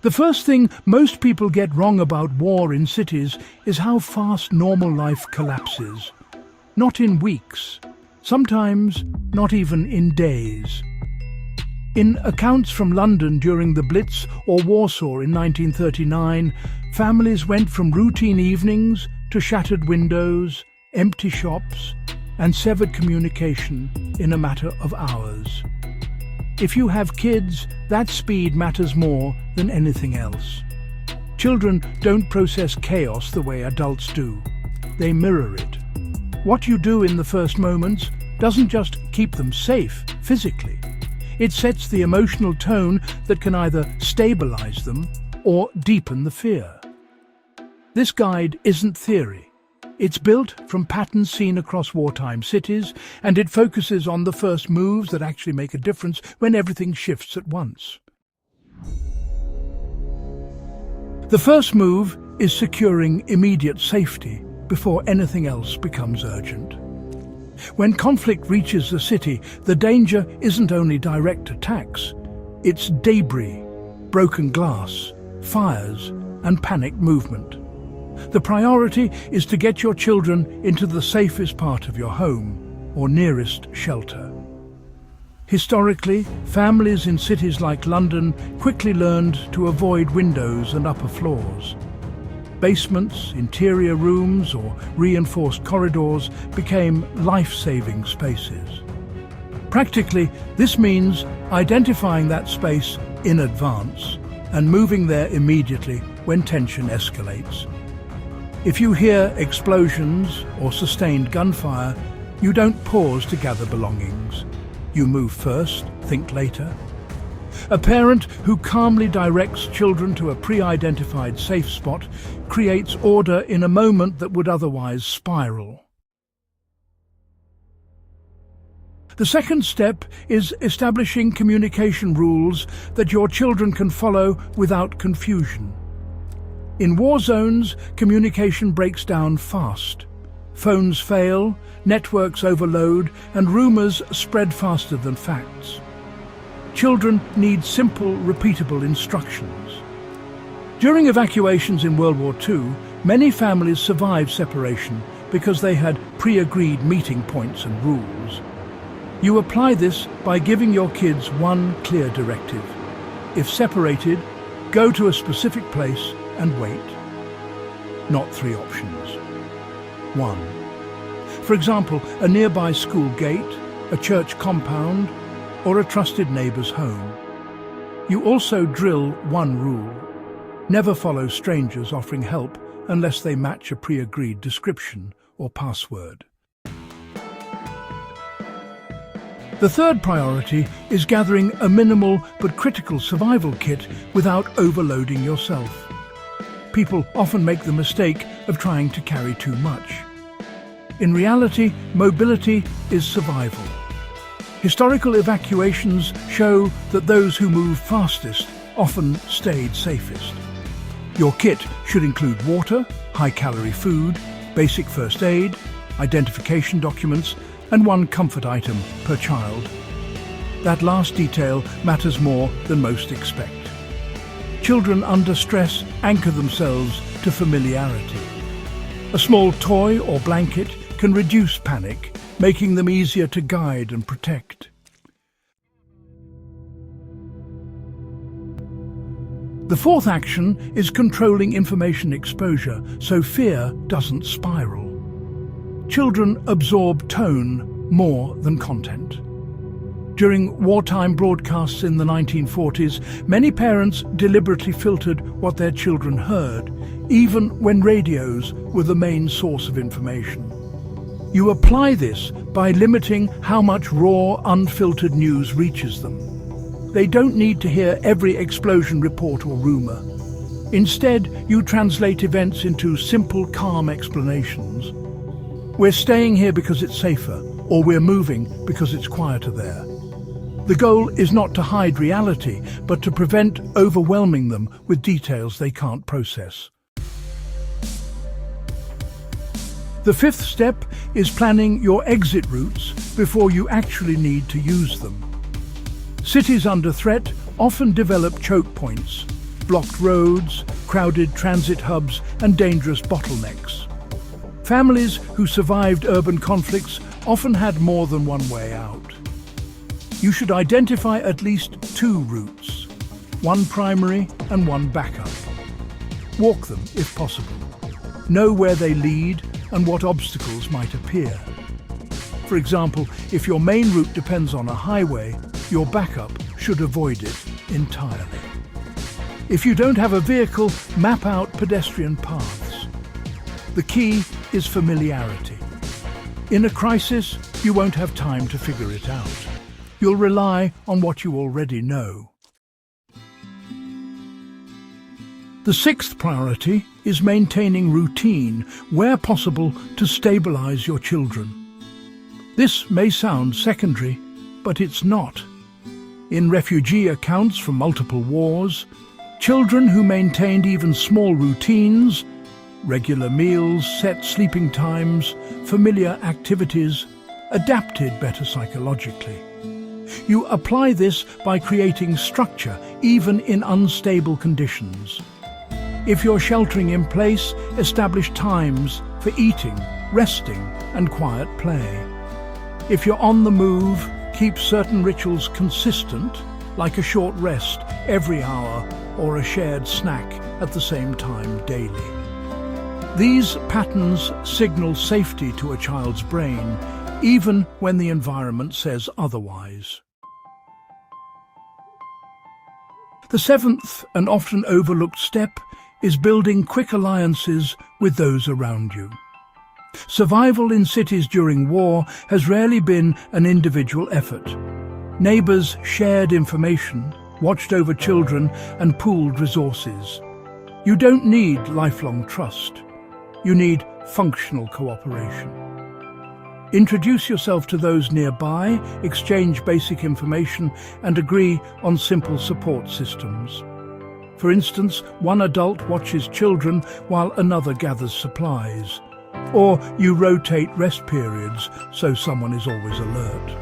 The first thing most people get wrong about war in cities is how fast normal life collapses. Not in weeks, sometimes not even in days. In accounts from London during the Blitz or Warsaw in 1939, families went from routine evenings to shattered windows, empty shops, and severed communication in a matter of hours. If you have kids, that speed matters more than anything else. Children don't process chaos the way adults do. They mirror it. What you do in the first moments doesn't just keep them safe physically. It sets the emotional tone that can either stabilize them or deepen the fear. This guide isn't theory. It's built from patterns seen across wartime cities, and it focuses on the first moves that actually make a difference when everything shifts at once. The first move is securing immediate safety before anything else becomes urgent. When conflict reaches the city, the danger isn't only direct attacks, it's debris, broken glass, fires, and panicked movement. The priority is to get your children into the safest part of your home or nearest shelter. Historically, families in cities like London quickly learned to avoid windows and upper floors. Basements, interior rooms, or reinforced corridors became life-saving spaces. Practically, this means identifying that space in advance and moving there immediately when tension escalates. If you hear explosions or sustained gunfire, you don't pause to gather belongings. You move first, think later. A parent who calmly directs children to a pre-identified safe spot creates order in a moment that would otherwise spiral. The second step is establishing communication rules that your children can follow without confusion. In war zones, communication breaks down fast. Phones fail, networks overload, and rumors spread faster than facts. Children need simple, repeatable instructions. During evacuations in World War II, many families survived separation because they had pre-agreed meeting points and rules. You apply this by giving your kids one clear directive. If separated, go to a specific place and wait. Not three options. 1. For example, a nearby school gate, a church compound, or a trusted neighbour's home. You also drill one rule. Never follow strangers offering help unless they match a pre-agreed description or password. The third priority is gathering a minimal but critical survival kit without overloading yourself. People often make the mistake of trying to carry too much. In reality, mobility is survival. Historical evacuations show that those who moved fastest often stayed safest. Your kit should include water, high-calorie food, basic first aid, identification documents, and one comfort item per child. That last detail matters more than most expect. Children under stress anchor themselves to familiarity. A small toy or blanket can reduce panic, making them easier to guide and protect. The fourth action is controlling information exposure so fear doesn't spiral. Children absorb tone more than content. During wartime broadcasts in the 1940s, many parents deliberately filtered what their children heard, even when radios were the main source of information. You apply this by limiting how much raw, unfiltered news reaches them. They don't need to hear every explosion report or rumor. Instead, you translate events into simple, calm explanations. We're staying here because it's safer, or we're moving because it's quieter there. The goal is not to hide reality, but to prevent overwhelming them with details they can't process. The fifth step is planning your exit routes before you actually need to use them. Cities under threat often develop choke points, blocked roads, crowded transit hubs, and dangerous bottlenecks. Families who survived urban conflicts often had more than one way out. You should identify at least two routes, one primary and one backup. Walk them if possible. Know where they lead and what obstacles might appear. For example, if your main route depends on a highway, your backup should avoid it entirely. If you don't have a vehicle, map out pedestrian paths. The key is familiarity. In a crisis, you won't have time to figure it out. You'll rely on what you already know. The sixth priority is maintaining routine, where possible, to stabilize your children. This may sound secondary, but it's not. In refugee accounts from multiple wars, children who maintained even small routines, regular meals, set sleeping times, familiar activities, adapted better psychologically. You apply this by creating structure, even in unstable conditions. If you're sheltering in place, establish times for eating, resting, and quiet play. If you're on the move, keep certain rituals consistent, like a short rest every hour or a shared snack at the same time daily. These patterns signal safety to a child's brain, even when the environment says otherwise. The seventh and often overlooked step is building quick alliances with those around you. Survival in cities during war has rarely been an individual effort. Neighbours shared information, watched over children, and pooled resources. You don't need lifelong trust. You need functional cooperation. Introduce yourself to those nearby, exchange basic information, and agree on simple support systems. For instance, one adult watches children while another gathers supplies. Or you rotate rest periods so someone is always alert.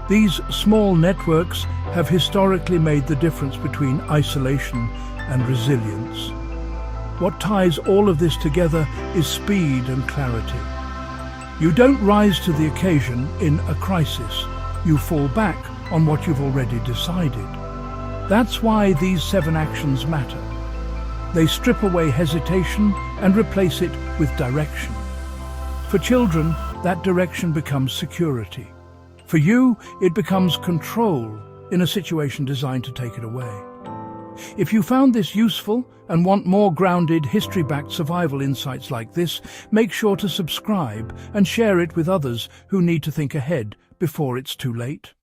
These small networks have historically made the difference between isolation and resilience. What ties all of this together is speed and clarity. You don't rise to the occasion in a crisis. You fall back on what you've already decided. That's why these 7 actions matter. They strip away hesitation and replace it with direction. For children, that direction becomes security. For you, it becomes control in a situation designed to take it away. If you found this useful and want more grounded, history-backed survival insights like this, make sure to subscribe and share it with others who need to think ahead before it's too late.